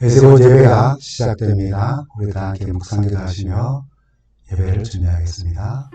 에스고 예배가 시작됩니다. 우리 다 함께 묵상기도 하시며 예배를 준비하겠습니다.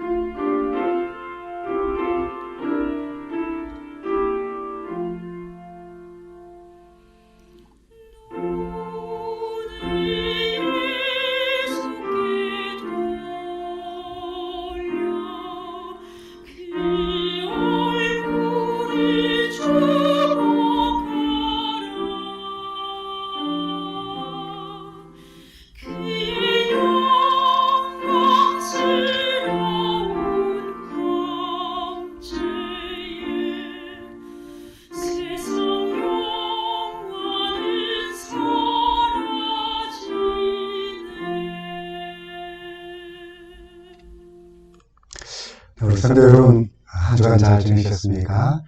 우리 성도 여러분, 한 주간 잘 지내셨습니까?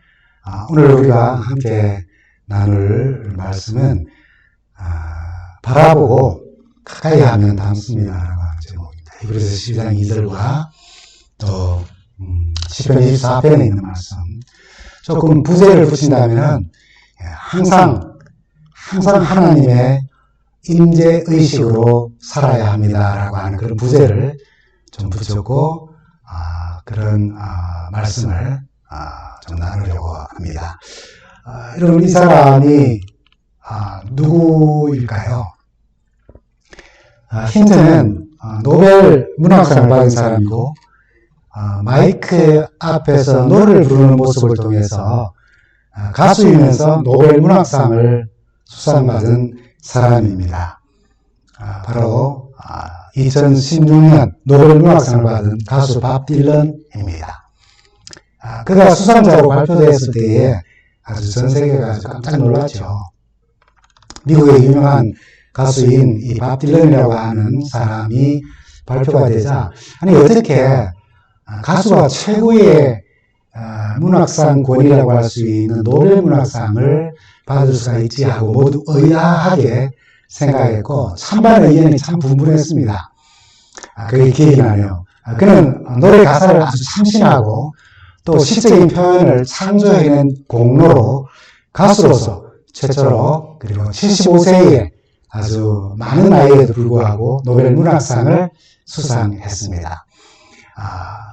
오늘 우리가 함께 나눌 말씀은 바라보고 가까이 하면 닮습니다라고 하는 제목입니다. 히브리서 12장 2절과 또 시편 24편에 있는 말씀. 조금 부제를 붙인다면 항상 하나님의 임재 의식으로 살아야 합니다라고 하는 그런 부제를 좀 붙였고 그런 말씀을 좀 나누려고 합니다. 여러분, 이 사람이 누구일까요? 힌트는 노벨 문학상을 받은 사람이고 마이크 앞에서 노래를 부르는 모습을 통해서 가수이면서 노벨 문학상을 수상받은 사람입니다. 바로 2016년 노벨 문학상을 받은 가수 밥 딜런입니다. 그가 수상자로 발표되었을 때에 아주 전 세계가 아주 깜짝 놀랐죠. 미국의 유명한 가수인 이 밥 딜런이라고 하는 사람이 발표가 되자, 아니 어떻게 가수가 최고의 문학상권이라고 할 수 있는 노벨 문학상을 받을 수가 있지 하고 모두 의아하게 생각했고 찬반 의견이 참 분분했습니다. 그게 기억이 나네요. 그는 노래 가사를 아주 참신하고 또 시적인 표현을 창조해낸 공로로 가수로서 최초로 그리고 75세에 아주 많은 나이에도 불구하고 노벨 문학상을 수상했습니다.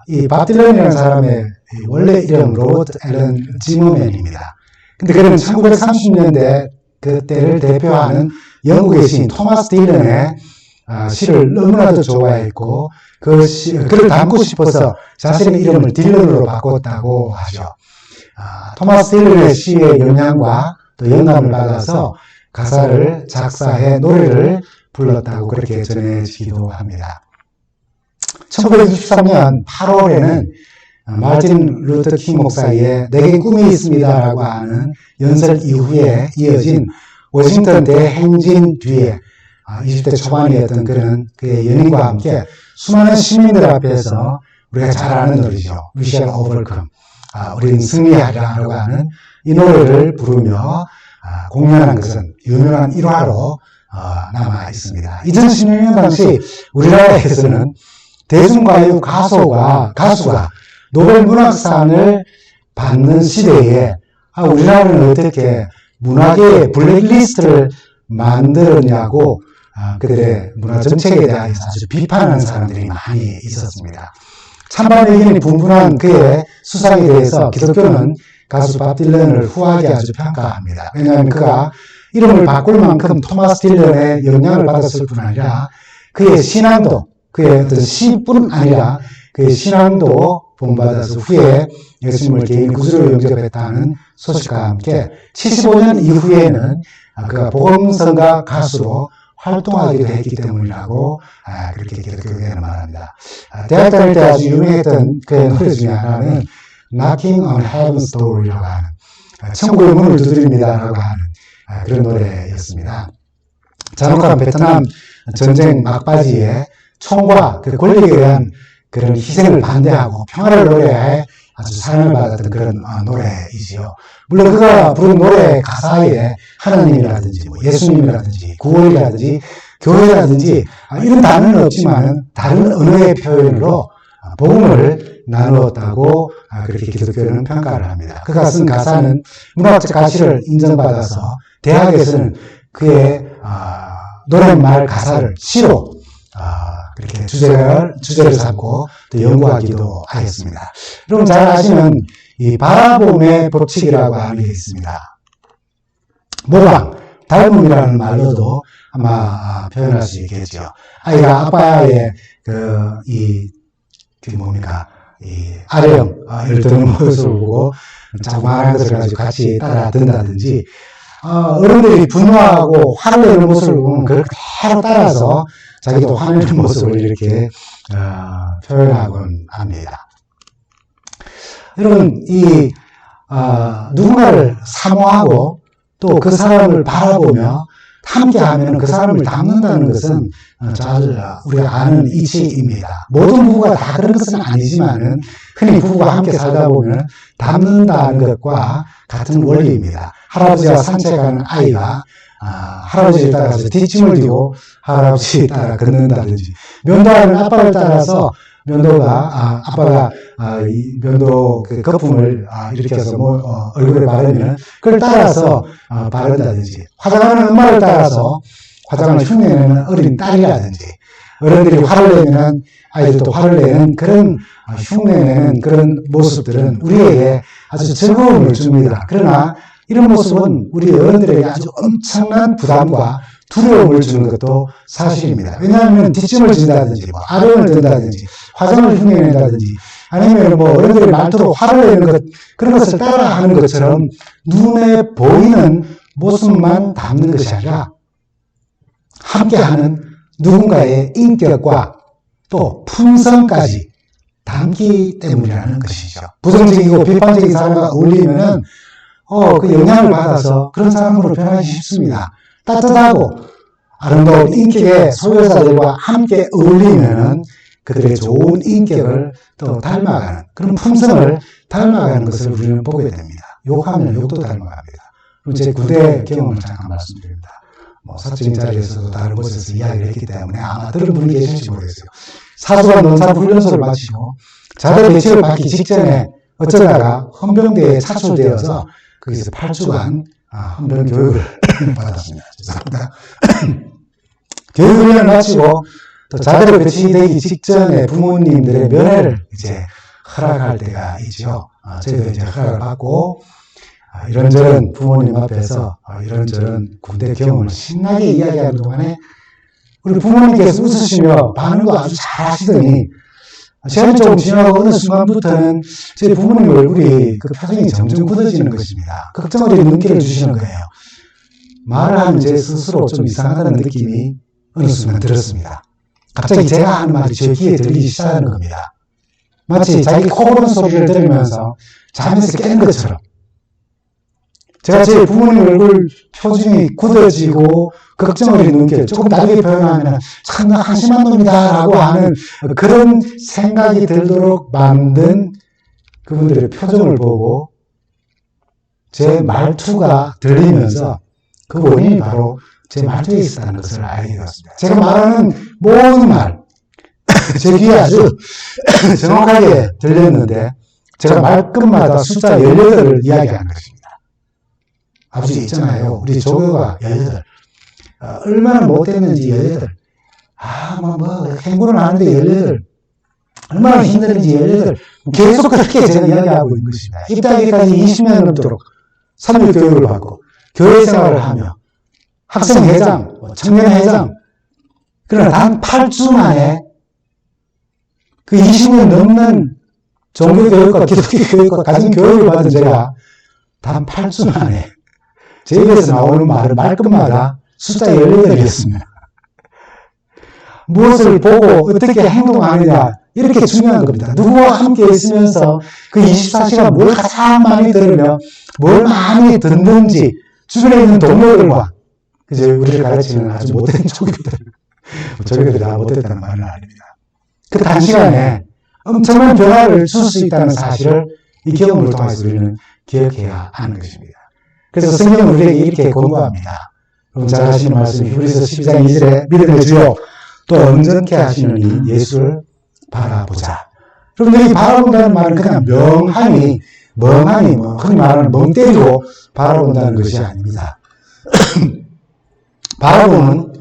이 밥 딜런이라는 사람의 원래 이름 로버트 앨런 지머맨입니다. 근데 그는 1930년대 그때를 대표하는 영국의 시인 토마스 딜런의 시를 너무나도 좋아했고 그를 닮고 싶어서 자신의 이름을 딜런으로 바꿨다고 하죠. 토마스 딜런의 시의 영향과 또 영감을 받아서 가사를 작사해 노래를 불렀다고 그렇게 전해지기도 합니다. 1963년 8월에는 마틴 루터 킹 목사의 내게 꿈이 있습니다라고 하는 연설 이후에 이어진 워싱턴 대행진 뒤에 20대 초반이었던 그의 연인과 함께 수많은 시민들 앞에서 우리가 잘 아는 노래죠. We shall overcome. 우리는 승리하리라고 하는 이 노래를 부르며 공연한 것은 유명한 일화로 남아 있습니다. 2016년 당시 우리나라에서는 대중가요 가수가 노벨 문학상을 받는 시대에 우리나라는 어떻게 문학의 블랙리스트를 만들었냐고 그들의 문화 정책에 대해서 아주 비판하는 사람들이 많이 있었습니다. 찬반 의견이 분분한 그의 수상에 대해서 기독교는 가수 밥 딜런을 후하게 아주 평가합니다. 왜냐하면 그가 이름을 바꿀 만큼 토마스 딜런의 영향을 받았을 뿐 아니라 그의 신앙도, 그의 어떤 시뿐 아니라 그의 신앙도 본받아서 후에 예수님을 개인 구주로 영접했다는 소식과 함께 75년 이후에는 그가 복음성가 가수로 활동하기도 했기 때문이라고 그렇게 기독교계는 말합니다. 대학 다닐 때 아주 유명했던 그의 노래 중에 하나는 Knocking on Heaven's Door이라고 하는 천국의 문을 두드립니다라고 하는 그런 노래였습니다. 잔혹한 베트남 전쟁 막바지에 총과 그 권력에 대한 그런 희생을 반대하고 평화를 노래해 아주 사랑을 받았던 그런 노래이지요. 물론 그가 부른 노래 가사에 하나님이라든지 예수님이라든지 구원이라든지 교회라든지 이런 단어는 없지만 다른 언어의 표현으로 복음을 나누었다고 그렇게 기독교는 평가를 합니다. 그가 쓴 가사는 문학적 가치를 인정받아서 대학에서는 그의 노랫말 가사를 시로 그렇게 주제를 삼고 또 연구하기도 하겠습니다. 여러분 잘 아시는 이 바라봄의 법칙이라고 하는 게 있습니다. 모방, 닮음이라는 말로도 아마 표현할 수 있겠죠. 아이가 아빠의 아래형을 드는 모습을 보고 자그마한 것을 가지고 같이 따라 든다든지, 어른들이 분노하고 화를 내는 모습을 보면 그걸 그대로 따라서 자기도 화내는 모습을 이렇게 표현하곤 합니다. 여러분, 누군가를 사모하고 또 그 사람을 바라보며 함께 하면 그 사람을 닮는다는 것은 우리가 아는 이치입니다. 모든 부부가 다 그런 것은 아니지만은 흔히 부부가 함께 살다 보면 닮는다는 것과 같은 원리입니다. 할아버지와 산책하는 아이가 할아버지를 따라서 뒷짐을 지고 할아버지 따라 걷는다든지, 면도하는 아빠를 따라서 아빠가 면도 그 거품을 이렇게 해서 얼굴에 바르면 그걸 따라서 바른다든지, 화장하는 엄마를 따라서 화장을 흉내내는 어린 딸이라든지, 어른들이 화를 내면 아이들도 화를 내는 그런 흉내내는 그런 모습들은 우리에게 아주 즐거움을 줍니다. 그러나 이런 모습은 우리 어른들에게 아주 엄청난 부담과 두려움을 주는 것도 사실입니다. 왜냐하면 뒷짐을 진다든지, 아령을 든다든지, 화장을 흉내낸다든지, 아니면 어른들이 말투로 화를 내는 것, 그런 것을 따라하는 것처럼 눈에 보이는 모습만 담는 것이 아니라 함께하는 누군가의 인격과 또 품성까지 담기 때문이라는 것이죠. 부정적이고 비판적인 사람과 어울리면은 그 영향을 받아서 그런 사람으로 변하기 쉽습니다. 따뜻하고 아름다운 인격의 소유자들과 함께 어울리면은 그들의 좋은 인격을 또 닮아가는, 그런 품성을 닮아가는 것을 우리는 보게 됩니다. 욕하면 욕도 닮아갑니다. 제 군대 경험을 잠깐 말씀드립니다. 사적인 자리에서도 다른 곳에서 이야기를 했기 때문에 아마 들은 분이 계실지 모르겠어요. 사수관 논산 훈련소를 마치고 자대 배치를 받기 직전에 어쩌다가 헌병대에 차출되어서 거기서 8주간 헌병 교육을 받았습니다. 죄송합니다. 교육훈련을 마치고 또 자대로 배치되기 직전에 부모님들의 면회를 이제 허락할 때가 있죠. 저희도 이제 허락을 받고 이런저런 부모님 앞에서 이런저런 군대 경험을 신나게 이야기하는 동안에 우리 부모님께서 웃으시며 반응도 아주 잘 하시더니 시간이 조금 지나고 어느 순간부터는 제 부모님 얼굴이 그 표정이 점점 굳어지는 것입니다. 걱정어린 눈길을 주시는 거예요. 말을 하면 제 스스로 좀 이상하다는 느낌이 어느 순간 들었습니다. 갑자기 제가 하는 말이 제 귀에 들리기 시작하는 겁니다. 마치 자기 코 고는 소리를 들으면서 잠에서 깬 것처럼. 제가 제 부모님 얼굴 표정이 굳어지고 걱정어린 눈길, 조금 다르게 표현하면 참 한심한 놈이다라고 하는 그런 생각이 들도록 만든 그분들의 표정을 보고 제 말투가 들리면서 그 원인이 바로 제 말투에 있었다는 것을 알게 되었습니다. 제가 말하는 모든 말, 제 귀에 아주 정확하게 들렸는데 제가 말끝마다 숫자 18을 이야기하는 것입니다. 아버지 있잖아요. 우리 조교가 18. 얼마나 못했는지 18. 행군을 하는데 18. 얼마나 힘들은지 18. 계속 그렇게 제가 이야기하고 있는 것입니다. 입대하기까지 20년 넘도록 3일 교육을 받고 교회 생활을 하며 학생회장, 청년회장, 그러나 단 8주 만에 그 20년 넘는 종교교육과 기독교교육과 가정교육을 받은 제가 단 8주 만에 제 입에서 나오는 말을 말끝마다 숫자 18이었습니다. 무엇을 보고 어떻게 행동하느냐, 이렇게 중요한 겁니다. 누구와 함께 있으면서 그 24시간 뭘 가장 많이 들으며 뭘 많이 듣는지, 주변에 있는 동료들과 이제 우리를 가르치는 아주 못된 조교들이 다 못됐다는 말은 아닙니다. 그 단시간에 엄청난 변화를 줄 수 있다는 사실을 이 경험을 통해서 우리는 기억해야 하는 것입니다. 그래서 성경은 우리에게 이렇게 권고합니다. 여러분 잘 아시는 말씀, 히브리서 12장 2절에 믿음의 주요 또 온전케 하시는 이 예수를 바라보자. 여러분 여기 바라본다는 말은 그냥 멍하니 흔히 말하는 멍 때리고 바라본다는 것이 아닙니다. 바라보는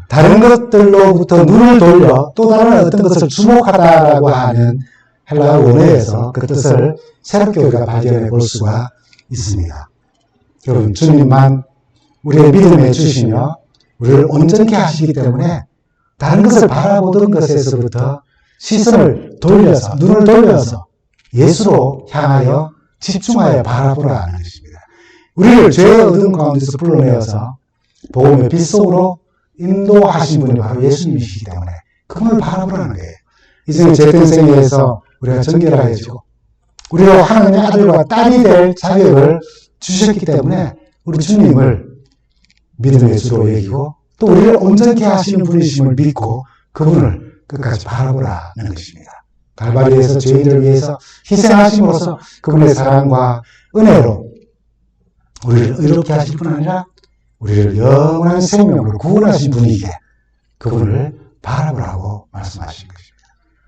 다른 것들로부터 눈을 돌려 또 다른 어떤 것을 주목하다라고 하는 헬라어 원어에서 그 뜻을 새롭게 우리가 발견해 볼 수가 있습니다. 여러분, 주님만 우리의 믿음에 주시며 우리를 온전케 하시기 때문에 다른 것을 바라보던 것에서부터 시선을 돌려서, 눈을 돌려서 예수로 향하여 집중하여 바라보라는 것입니다. 우리를 죄의 어둠 가운데서 불러내어서 복음의 빛 속으로 인도하신 분이 바로 예수님이시기 때문에 그분을 바라보라는 거예요. 이전에 죄된 생애에서 우리가 정결하여지고 우리로 하나님의 아들과 딸이 될 자격을 주셨기 때문에 우리 주님을 믿음의 주로 여기고 또 우리를 온전케 하시는 분이심을 믿고 그분을 끝까지 바라보라는 것입니다. 갈바리에서 죄인들을 위해서 희생하심으로써 그분의 사랑과 은혜로 우리를 의롭게 하실 뿐 아니라 우리를 영원한 생명으로 구원하신 분이기에 그분을 바라보라고 말씀하신 것입니다.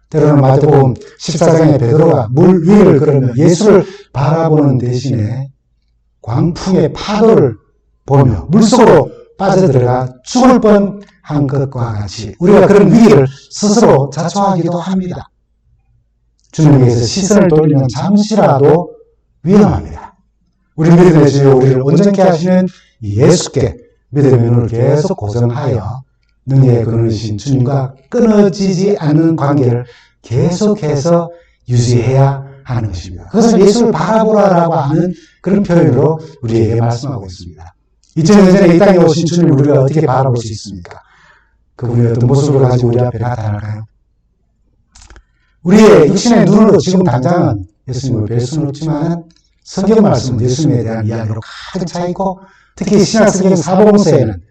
때로는 마태복음 14장에 베드로가 물 위를 걸으며 예수를 바라보는 대신에 광풍의 파도를 보며 물속으로 빠져들어가 죽을 뻔한 것과 같이 우리가 그런 위기를 스스로 자초하기도 합니다. 주님께서 시선을 돌리면 잠시라도 위험합니다. 우리 믿음의 주여 우리를 온전케 하시는 예수께 믿음의 눈을 계속 고정하여 능력에 그르신 주님과 끊어지지 않는 관계를 계속해서 유지해야 하는 것입니다. 그것을 예수를 바라보라라고 하는 그런 표현으로 우리에게 말씀하고 있습니다. 2000년 전에 이 땅에 오신 주님을 우리가 어떻게 바라볼 수 있습니까? 그분이 어떤 모습을 가지고 우리 앞에 나타날까요? 우리의 육신의 눈으로 지금 당장은 예수님을 뵐 수는 없지만 성경 말씀은 예수님에 대한 이야기로 가득 차 있고 특히 신약성경 사복음서에는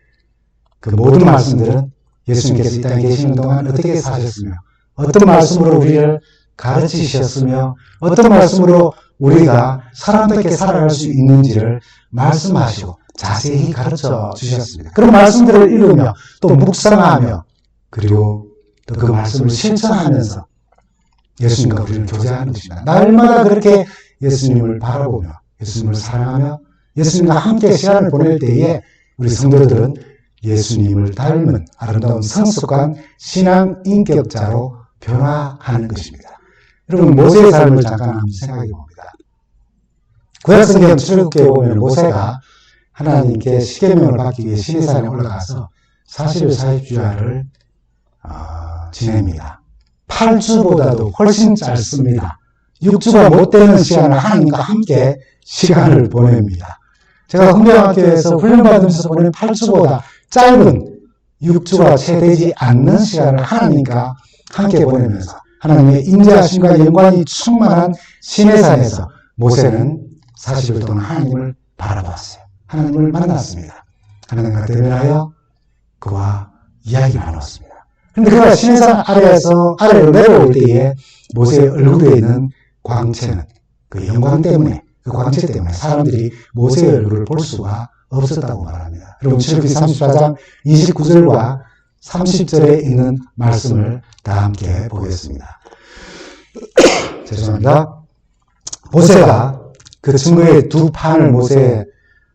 그 모든 말씀들은 예수님께서 이 땅에 계시는 동안 어떻게 사셨으며 어떤 말씀으로 우리를 가르치셨으며 어떤 말씀으로 우리가 사람답게 살아갈 수 있는지를 말씀하시고 자세히 가르쳐 주셨습니다. 그런 말씀들을 읽으며 또 묵상하며 그리고 또 그 말씀을 실천하면서 예수님과 우리를 교제하는 것입니다. 날마다 그렇게 예수님을 바라보며 예수님을 사랑하며 예수님과 함께 시간을 보낼 때에 우리 성도들은 예수님을 닮은 아름다운 성숙한 신앙 인격자로 변화하는 것입니다. 여러분, 모세의 삶을 잠깐 한번 생각해 봅니다. 구약성경 출애굽기에 보면 모세가 하나님께 십계명을 받기 위해 시내산에 올라가서 40일 40주야를 지냅니다. 8주보다도 훨씬 짧습니다. 6주가 못 되는 시간을 하나님과 함께 시간을 보냅니다. 제가 훈련학교에서 훈련받으면서 보낸 8주보다 짧은 6주가 채 되지 않는 시간을 하나님과 함께 보내면서 하나님의 인자하심과 영광이 충만한 시내산에서 모세는 40일 동안 하나님을 바라봤어요. 하나님을 만났습니다. 하나님과 대면하여 그와 이야기 나눴습니다. 그런데 그가 시내산 아래로 내려올 때에 모세의 얼굴에 있는 광채는 그 영광 때문에 그 광채 때문에 사람들이 모세의 얼굴을 볼 수가 없었다고 말합니다. 여러분, 출애굽기 34장 29절과 30절에 있는 말씀을 다 함께 보겠습니다. 죄송합니다. 모세가 그 증거의 두 판을 모세의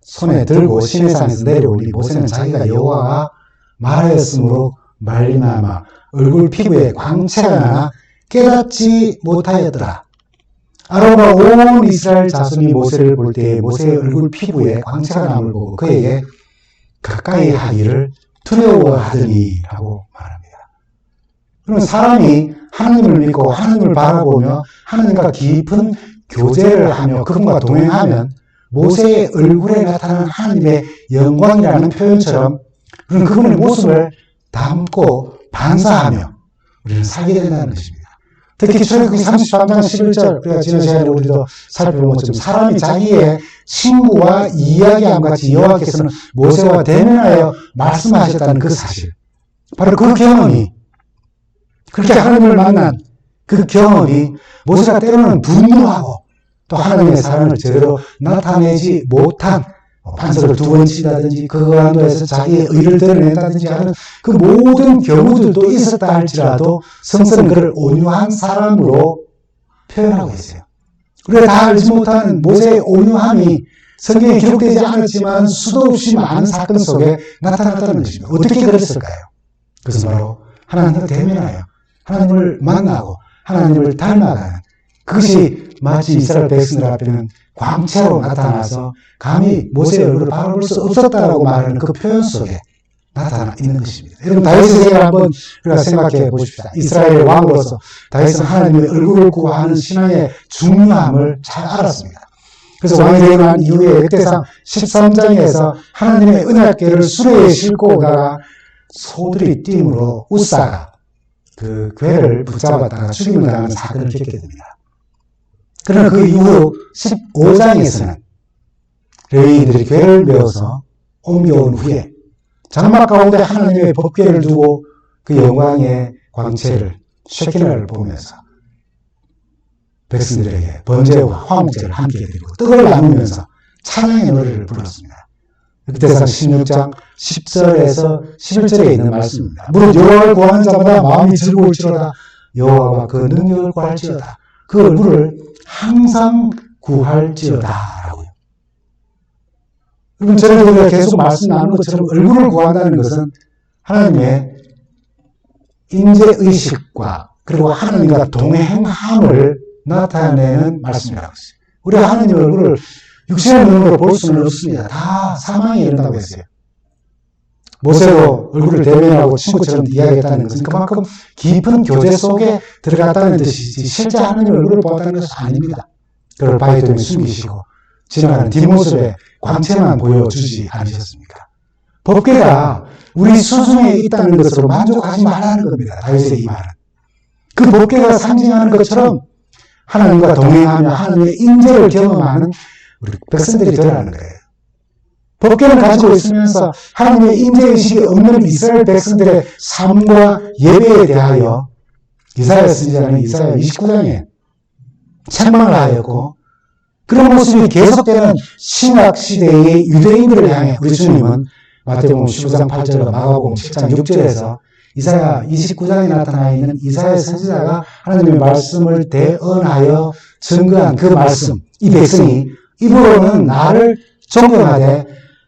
손에 들고 시내산에서 내려오니 모세는 자기가 여호와가 말하였으므로 말미암아 얼굴 피부에 광채가 나나 깨닫지 못하였더라. 아론과 온 이스라엘 자손이 모세를 볼 때에 모세의 얼굴 피부에 광채가 남을 보고 그에게 가까이 하기를 두려워하더니 라고 말합니다. 그러면 사람이 하나님을 믿고 하나님을 바라보며 하나님과 깊은 교제를 하며 그분과 동행하면 모세의 얼굴에 나타나는 하나님의 영광이라는 표현처럼 우리는 그분의 모습을 담고 반사하며 우리는 살게 된다는 것입니다. 특히 출애굽기 33장 11절 우리가 지난 시간에 우리도 살펴본 것처럼 사람이 자기의 친구와 이야기함과 같이 여호와께서는 모세와 대면하여 말씀하셨다는 그 사실, 바로 그 경험이, 그렇게 하나님을 만난 그 경험이 모세가 때로는 분노하고 또 하나님의 사랑을 제대로 나타내지 못한 반석을 두 번 치다든지 그 한도에서 자기의 의를 드러낸다든지 하는 그 모든 경우들도 있었다 할지라도 성서는 그를 온유한 사람으로 표현하고 있어요. 우리가 다 알지 못하는 모세의 온유함이 성경에 기록되지 않았지만 수도 없이 많은 사건 속에 나타났다는 것입니다. 어떻게 그랬을까요? 그것은 바로 하나님과 대면하여 하나님을 만나고 하나님을 닮아가는, 그것이 마치 이스라엘 백성들 앞에는 광채로 나타나서 감히 모세의 얼굴을 바라볼 수 없었다라고 말하는 그 표현 속에 나타나 있는 것입니다. 여러분, 다윗의 생애를 한번 우리가 생각해 보십시다. 이스라엘의 왕으로서 다윗은 하나님의 얼굴을 구하는 신앙의 중요함을 잘 알았습니다. 그래서 왕이 되고 난 이후에 역대상 13장에서 하나님의 언약궤를 수레에 싣고 오다가 소들이 띄움으로 웃사가 그 궤를 붙잡았다가 죽임을 당하는 사건을 겪게 됩니다. 그러나 그 이후 15장에서는 레위인들이 궤를 메어서 옮겨온 후에 장막 가운데 하나님의 법궤를 두고 그 영광의 광채를 쉐키나를 보면서 백성들에게 번제와 화목제를 함께 드리고 떡을 나누면서 찬양의 노래를 불렀습니다. 역대상 16장 10절에서 11절에 있는 말씀입니다. 무릇 여호와를 구하는 자마다 마음이 즐거울지로다. 여호와와 그 능력을 구할지어다. 그 얼굴을 항상 구할지어다 라고요. 여러분, 저는 우리가 계속 말씀 나누는 것처럼 얼굴을 구한다는 것은 하나님의 인재의식과 그리고 하나님과 동행함을 나타내는 말씀이라고 했어요. 우리가 하나님의 얼굴을 육신의 눈으로 볼 수는 없습니다. 다 사망에 이른다고 했어요. 모세도 얼굴을 대면하고 친구처럼 이야기했다는 것은 그만큼 깊은 교제 속에 들어갔다는 뜻이지 실제 하나님의 얼굴을 보았다는 것은 아닙니다. 그걸 바위 때문에 숨기시고 지나가는 뒷모습에 광채만 보여주지 않으셨습니까? 법궤가 우리 수중에 있다는 것으로 만족하지 말라는 겁니다. 다윗의 이 말은. 그 법궤가 상징하는 것처럼 하나님과 동행하며 하나님의 인재를 경험하는 우리 백성들이 되라는 거예요. 법궤를 가지고 있으면서 하나님의 인재의식이 없는 이스라엘 백성들의 삶과 예배에 대하여 이사야 선지자는 이사야 29장에 책망을 하였고, 그런 모습이 계속되는 신학시대의 유대인들을 향해 우리 주님은 마태복음 15장 8절과 마가복음 10장 6절에서 이사야 29장에 나타나 있는 이사야 선지자가 하나님의 말씀을 대언하여 증거한 그 말씀, 이 백성이 입으로는 나를 존경하되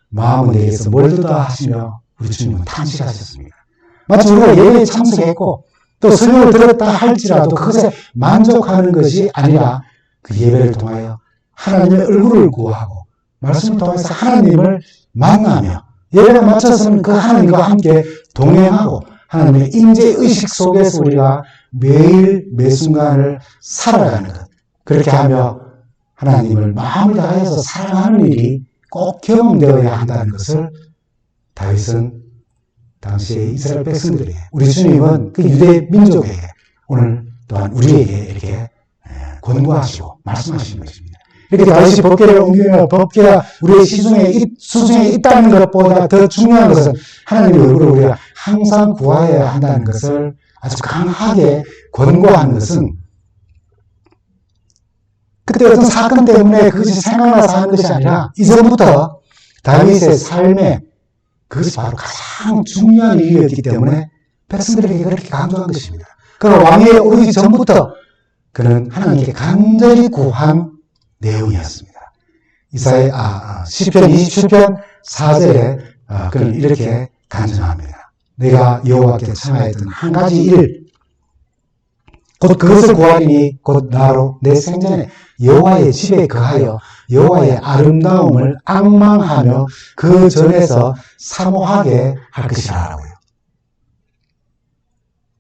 마음은 내게서 멀리다 하시며 우리 주님은 탄식하셨습니다. 마치 우리가 예배에 참석했고 또 설명을 들었다 할지라도 그것에 만족하는 것이 아니라 그 예배를 통하여 하나님의 얼굴을 구하고 말씀을 통해서 하나님을 만나며 예배에 맞춰서는 그 하나님과 함께 동행하고 하나님의 인재의식 속에서 우리가 매일 매순간을 살아가는 것, 그렇게 하며 하나님을 마음을 다해서 사랑하는 일이 꼭 경험되어야 한다는 것을 다윗은 당시의 이스라엘 백성들에게, 우리 주님은 그 유대 민족에게, 오늘 또한 우리에게 이렇게 권고하시고 말씀하시는 것입니다. 이렇게 다윗이 법궤를 옮기며 법궤가 우리의 수중에 있다는 것보다 더 중요한 것은 하나님의 얼굴을 우리가 항상 구하여야 한다는 것을 아주 강하게 권고하는 것은, 그때 어떤 사건 때문에 그것이 생각나서 하는 것이 아니라 이전부터 다윗의 삶에 그것이 바로 가장 중요한 일이었기 때문에 백성들에게 그렇게 강조한 것입니다. 그가 왕위에 오르기 전부터 그는 하나님께 간절히 구한 내용이었습니다. 시편 27편 4절에 그는 이렇게 간증합니다. 내가 여호와께 청하였던 한 가지 일, 곧 그것을 구하리니 곧 나로 내 생전에 여호와의 집에 거하여 여호와의 아름다움을 앙망하며 그 전에서 사모하게 할 것이라고요.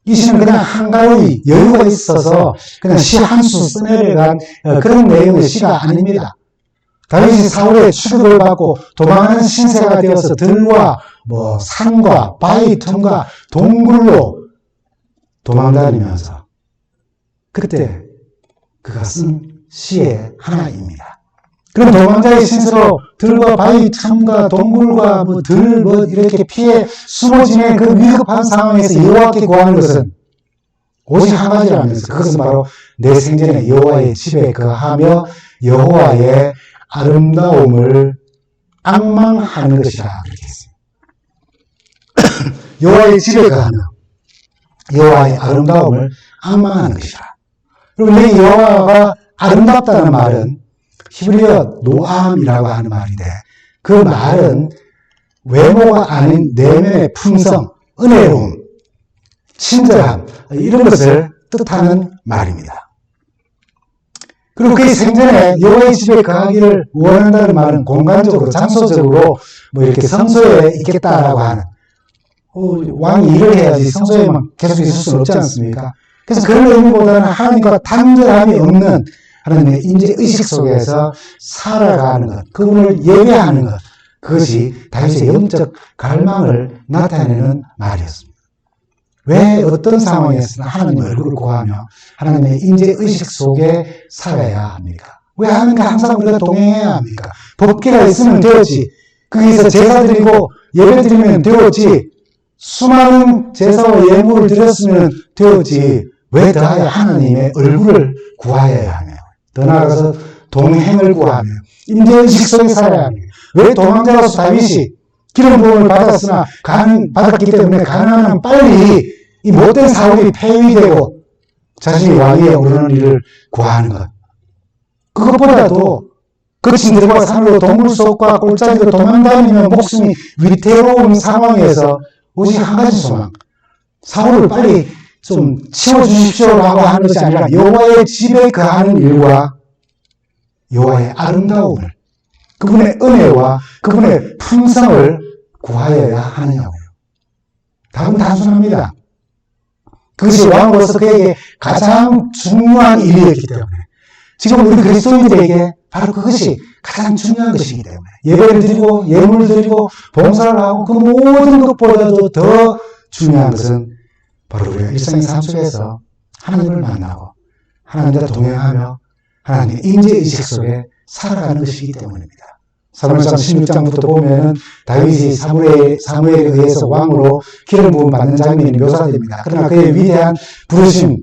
이 시는 그냥 한가위 여유가 있어서 그냥 시 한 수 써내려간 그런 내용의 시가 아닙니다. 다윗이 사울의 추격을 받고 도망하는 신세가 되어서 들과 산과 바위 틈과 동굴로 도망다니면서 그때 그가 쓴 시의 하나입니다. 그럼 도망자의 신세로 들과 바위 틈과 동굴과 들 이렇게 피해 숨어 지낸 그 위급한 상황에서 여호와께 구하는 것은 오직 한 가지라면서, 그것은 바로 내 생전에 여호와의 집에 거하며 여호와의 아름다움을 앙망하는 것이라 그렇게 했어요. 여호와의 집에 거하며 여호와의 아름다움을 앙망하는 것이라. 그리고 이 여호와가 아름답다는 말은 히브리어 노암이라고 하는 말인데, 그 말은 외모가 아닌 내면의 품성, 은혜로움, 친절함, 이런 것을 뜻하는 말입니다. 그리고 그의 생전에 여호와의 집에 거하기를 원한다는 말은 공간적으로, 장소적으로 뭐 이렇게 성소에 있겠다라고 하는, 왕이 일을 해야지 성소에만 계속 있을 수는 없지 않습니까? 그래서 그런 의미보다는 하나님과 단절함이 없는 하나님의 임재 의식 속에서 살아가는 것, 그분을 예배하는 것, 그것이 다윗의 영적 갈망을 나타내는 말이었습니다. 왜 어떤 상황에서나 하나님의 얼굴을 구하며 하나님의 임재 의식 속에 살아야 합니까? 왜 하나님과 항상 우리가 동행해야 합니까? 법궤가 있으면 되었지. 거기서 제사 드리고 예배 드리면 되었지. 수많은 제사와 예물을 드렸으면 되었지. 왜 더하여 하나님의 얼굴을 구하여야 하며, 더 나아가서 동행을 구하며 임재의식 속에 살아야 합니다. 왜 도망자로서 다윗이 기름 부음을 받았으나 받았기 때문에 가능한 빨리 이 못된 사울이 폐위되고 자신이 왕위에 오르는 일을 구하는 것. 그것보다도 거친 들과 산으로 동물 속과 골짜기로 도망다니며 목숨이 위태로운 상황에서 오직 한 가지 소망, 사울을 빨리 좀 치워주십시오라고 하는 것이 아니라 여호와의 집에 거하는 일과 여호와의 아름다움을, 그분의 은혜와 그분의 품성을 구하여야 하느냐고요. 답은 단순합니다. 그것이 왕으로서 그에게 가장 중요한 일이었기 때문에, 지금 우리 그리스도인들에게 바로 그것이 가장 중요한 것이기 때문에, 예배를 드리고 예물을 드리고 봉사를 하고 그 모든 것보다도 더 중요한 것은 바로 우리가 일상의 삶 속에서 하나님을 만나고 하나님과 동행하며 하나님의 임재의식 속에 살아가는 것이기 때문입니다. 사무엘상 16장부터 보면 다윗이 사무엘에 의해서 왕으로 기름 부음 받는 장면이 묘사됩니다. 그러나 그의 위대한 부르심,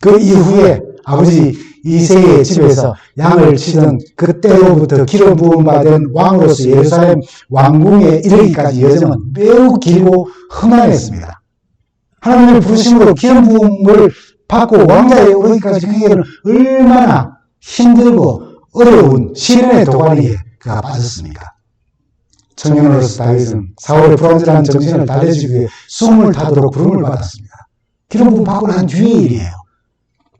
그 이후에 아버지 이새의 집에서 양을 치던 그때로부터 기름 부음 받은 왕으로서 예루살렘 왕궁에 이르기까지 여정은 매우 길고 험난했습니다. 하나님의 부르심으로 기름 부음을 받고 왕자에 오르기까지 그에게는 얼마나 힘들고 어려운 시련의 도가니에 그가 빠졌습니까? 청년으로서 다윗은 사울의 불완전한 정신을 달래주기 위해 숨을 타도록 부름을 받았습니다. 기름 부음 받고 난 뒤의 일이에요.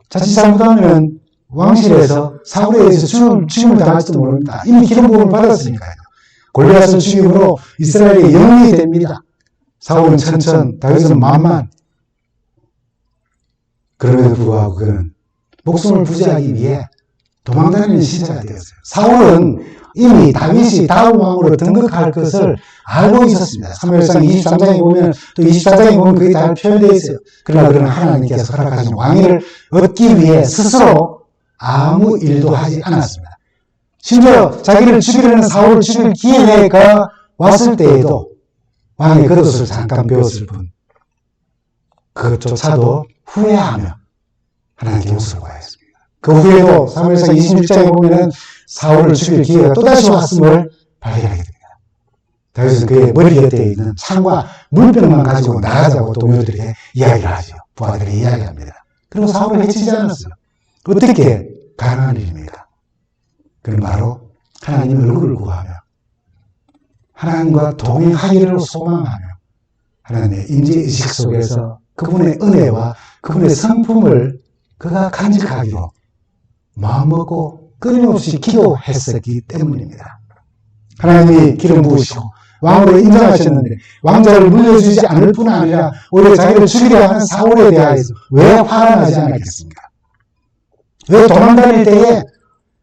자칫 잘못하면 왕실에서 사울에 의해서 죽임을 당할지도 모릅니다. 이미 기름 부음을 받았으니까요. 골리앗을 죽임으로 이스라엘의 영웅이 됩니다. 사울은 천천, 다윗은 만만. 그럼에도 불구하고 그는 목숨을 부지하기 위해 도망다니는 신자가 되었어요. 사울은 이미 다윗이 다음 왕으로 등극할 것을 알고 있었습니다. 사무엘상 23장에 보면, 또 24장에 보면 그게 잘 표현되어 있어요. 그러나 그는 하나님께서 허락하신 왕위를 얻기 위해 스스로 아무 일도 하지 않았습니다. 심지어 자기를 죽이려는 사울을 죽일 기회가 왔을 때에도 왕의 겉옷을 잠깐 베었을 뿐, 그것조차도 후회하며 하나님께 용서를 구하였습니다. 그 후에도 사무엘상 26장에 보면 사울을 죽일 기회가 또다시 왔음을 발견하게 됩니다. 다윗은 그의 머리 곁에 있는 창과 물병만 가지고 나가자고 동료들에게 이야기를 하죠. 부하들에게 이야기합니다. 그리고 사울을 해치지 않았어요. 어떻게 가능한 일입니까? 그는 바로 하나님 얼굴을 구하며 하나님과 동행하기를 소망하며 하나님의 임재의식 속에서 그분의 은혜와 그분의 성품을 그가 간직하기로 마음먹고 끊임없이 기도했었기 때문입니다. 하나님이 기름 부으시고 왕으로 인정하셨는데 왕자를 물려주지 않을 뿐 아니라 오히려 자기를 죽이려 하는 사울에 대하여서 왜 화가 나지 않았겠습니까? 왜 도망다닐 때에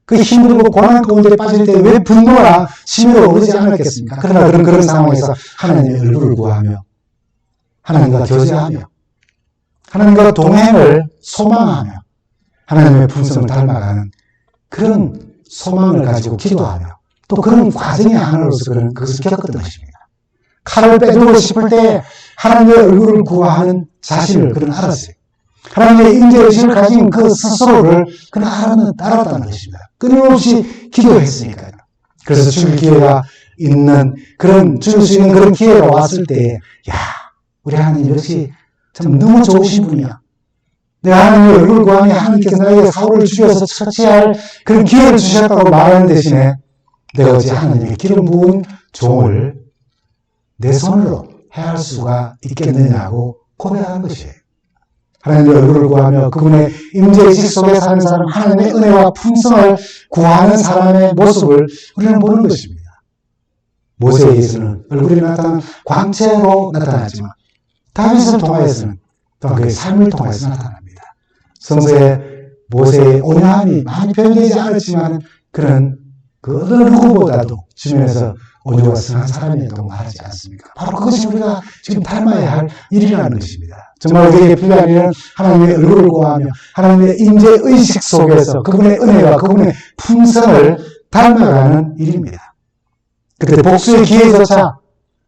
그 힘들고 고난 가운데 빠질 때 왜 분노나 심의가 오르지 않았겠습니까? 그러나 그런 상황에서 하나님의 얼굴을 구하며 하나님과 교제하며 하나님과 동행을 소망하며 하나님의 품성을 닮아가는 그런 소망을 가지고 기도하며 또 그런 과정의 하나로서 그는 그것을 겪었던 것입니다. 칼을 빼들고 싶을 때 하나님의 얼굴을 구하는 자신을 그는 알았어요. 하나님의 임재의식을 가진 그 스스로를 그는 알았다는 것입니다. 끊임없이 기도했으니까요. 그래서 죽일 기회가 있는 죽을 수 있는 그런 기회가 왔을 때, 우리 하나님 역시 참 너무 좋으신 분이야. 내가 하나님의 얼굴을 구하니 하나님께서 나에게 사울을 죽여서 처치할 그런 기회를 주셨다고 말하는 대신에 내가 어찌 하나님의 기름 부은 종을 내 손으로 해할 수가 있겠느냐고 고백하는 것이에요. 하나님의 얼굴을 구하며 그분의 임재의식 속에 사는 사람, 하나님의 은혜와 품성을 구하는 사람의 모습을 우리는 보는 것입니다. 모세에게서는 얼굴이 나타나는 광채로 나타나지만 다윗을 통하여서는 또한 그의 삶을 통해서 나타납니다. 성서에 모세의 온유함이 많이 표현되지 않았지만 그는 그 어느 누구보다도 주변에서 온유와 선한 사람이라고 말하지 않습니까? 바로 그것이 우리가 지금 닮아야 할 일이라는 것입니다. 정말 우리에게 필요한 일은 하나님의 얼굴을 구하며 하나님의 임재의식 속에서 그분의 은혜와 그분의 품성을 닮아가는 일입니다. 그때 복수의 기회조차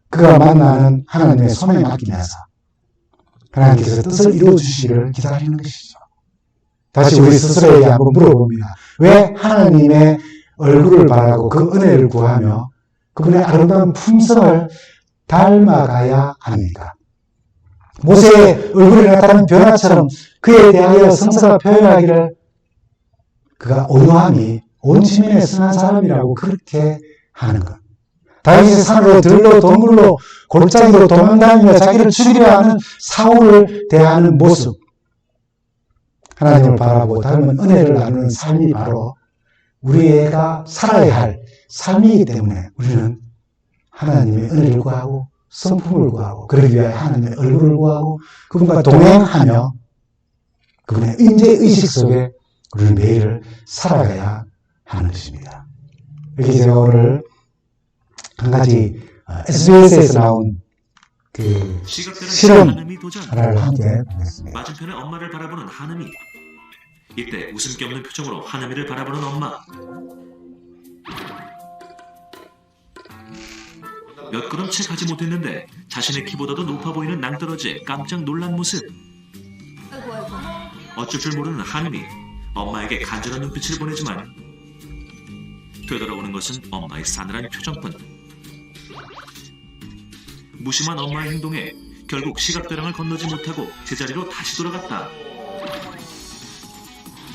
그가 만나는 하나님의 손에 맡기면서 하나님께서 뜻을 이루어주시기를 기다리는 것이죠. 다시 우리 스스로에게 한번 물어봅니다. 왜 하나님의 얼굴을 바라고 그 은혜를 구하며 그분의 아름다운 품성을 닮아가야 합니까? 모세의 얼굴에 나타나는 변화처럼 그에 대하여 성서가 표현하기를 그가 온유함이 온 지면에 선한 사람이라고 그렇게 하는 것. 다윗이 산으로 들로 동굴로 골짜기로 도망다니며 자기를 죽이려 하는 사울을 대하는 모습. 하나님을 바라보고 닮은 은혜를 나누는 삶이 바로 우리가 살아야 할 삶이기 때문에 우리는 하나님의 은혜를 구하고 성품을 구하고 그러기 위하여 하나님의 얼굴을 구하고 그분과 동행하며 그분의 임재의식 속에 우리는 매일을 살아가야 하는 것입니다. 여기 제가 오늘 한 가지 SBS에서 나온 그 실험 하나를 함께 보겠습니다. 맞은편에 엄마를 바라보는 하느미. 이때 웃음기 없는 표정으로 하느미를 바라보는 엄마. 몇 걸음 채 가지 못했는데 자신의 키보다도 높아 보이는 낭떠러지에 깜짝 놀란 모습. 어쩔 줄 모르는 하느미. 엄마에게 간절한 눈빛을 보내지만 되돌아오는 것은 엄마의 싸늘한 표정뿐. 무심한 엄마의 행동에 결국 시각배랑을 건너지 못하고 제자리로 다시 돌아갔다.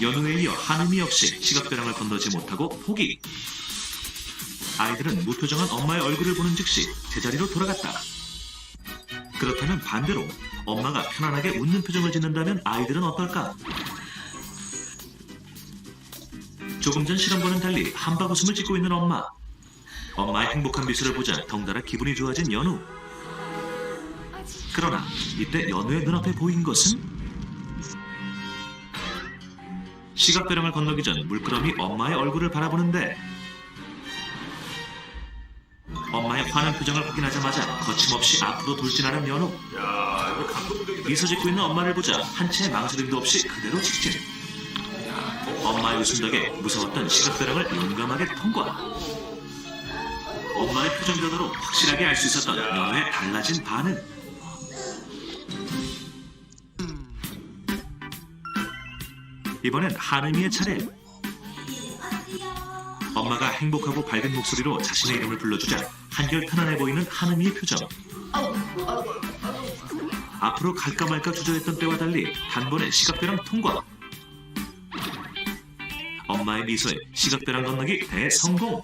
연우에 이어 하느미 역시 시각배랑을 건너지 못하고 포기. 아이들은 무표정한 엄마의 얼굴을 보는 즉시 제자리로 돌아갔다. 그렇다면 반대로 엄마가 편안하게 웃는 표정을 짓는다면 아이들은 어떨까? 조금 전 실험과는 달리 한박 웃음을 짓고 있는 엄마. 엄마의 행복한 미소를 보자 덩달아 기분이 좋아진 연우. 그러나 이때 연우의 눈앞에 보인 것은 시각배랑을 건너기 전 물끄러미 엄마의 얼굴을 바라보는데 엄마의 환한 표정을 확인하자마자 거침없이 앞으로 돌진하는 연우. 미소 짓고 있는 엄마를 보자 한 채의 망설임도 없이 그대로 직진. 엄마의 웃음 덕에 무서웠던 시각배랑을 용감하게 통과. 엄마의 표정 변화로 확실하게 알 수 있었던 연우의 달라진 반응. 이번엔 하느미의 차례. 엄마가 행복하고 밝은 목소리로 자신의 이름을 불러주자 한결 편안해 보이는 하느미의 표정. 앞으로 갈까 말까 주저했던 때와 달리 단번에 시각배랑 통과. 엄마의 미소에 시각배랑 건너기 대성공.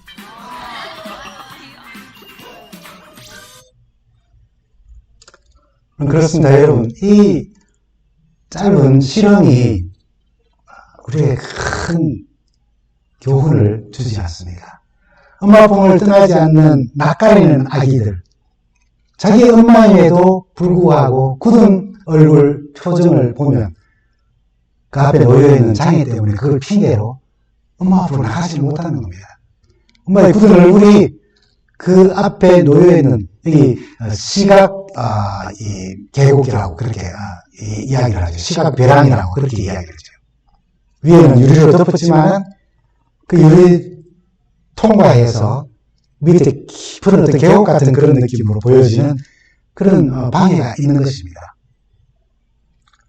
그렇습니다. 여러분, 이 짧은 실험이 우리에게 큰 교훈을 주지 않습니다. 엄마 품을 떠나지 않는 낯가리는 아기들, 자기 엄마임에도 불구하고 굳은 얼굴 표정을 보면 그 앞에 놓여있는 장애 때문에 그걸 핑계로 엄마 앞으로 나가지 못하는 겁니다. 엄마의 굳은 얼굴이 그 앞에 놓여있는 여기 시각 이 계곡이라고 그렇게 이야기를 하죠. 시각 벼랑이라고 그렇게 이야기를 하죠. 위에는 유리로 덮었지만 그 유리 통과해서 밑에 깊은 어떤 계곡 같은 그런 느낌으로 보여지는 그런 방해가 있는 것입니다.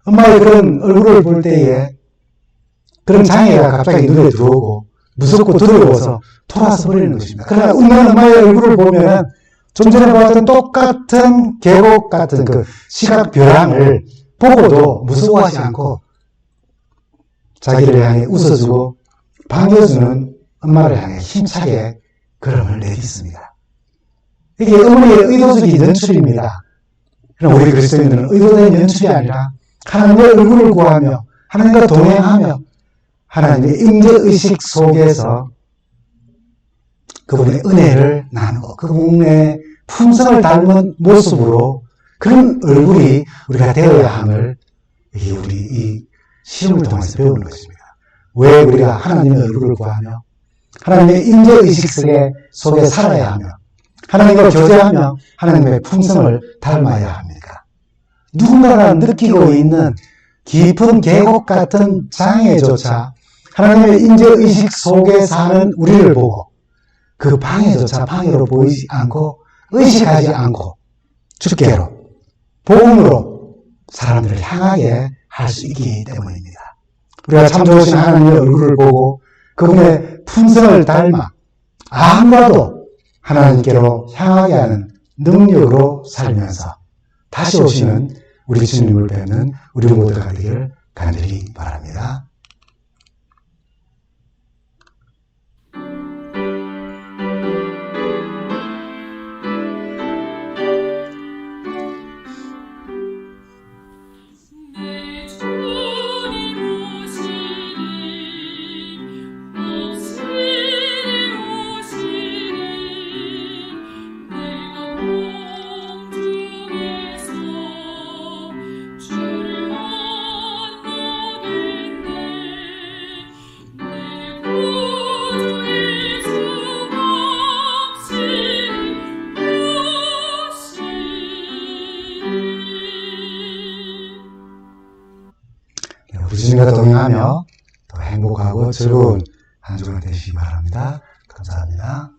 엄마의 그런 얼굴을 볼 때에 그런 장애가 갑자기 눈에 들어오고 무섭고 두려워서 돌아서 버리는 것입니다. 그러나 웃는 엄마의 얼굴을 보면 좀 전에 보았던 똑같은 계곡 같은 그 시각 벼랑을 보고도 무서워하지 않고 자기를 향해 웃어주고 반겨주는 엄마를 향해 힘차게 걸음을 내딛습니다. 이게 어머니의 의도적인 연출입니다. 그럼 우리 그리스도인들은 의도된 연출이 아니라 하나님의 얼굴을 구하며 하나님과 동행하며 하나님의 임재의식 속에서 그분의 은혜를 나누고 그분의 품성을 닮은 모습으로 그런 얼굴이 우리가 되어야 함을 우리 이 시험을 통해서 배우는 것입니다. 왜 우리가 하나님의 얼굴을 구하며 하나님의 임재의식 속에 살아야 하며 하나님과 교제하며 하나님의 품성을 닮아야 합니까? 누군가가 느끼고 있는 깊은 계곡 같은 장애조차 하나님의 임재의식 속에 사는 우리를 보고 그 방해조차 방해로 보이지 않고 의식하지 않고 주께로 복음으로 사람들을 향하게 할 수 있기 때문입니다. 우리가 참 좋으신 하나님의 얼굴을 보고 그분의 품성을 닮아 아무라도 하나님께로 향하게 하는 능력으로 살면서 다시 오시는 우리 주님을 뵙는 우리 모두가 되기를 간절히 바랍니다. 우리 주님과 동행하며 더 행복하고 즐거운 한 주가 되시기 바랍니다. 감사합니다.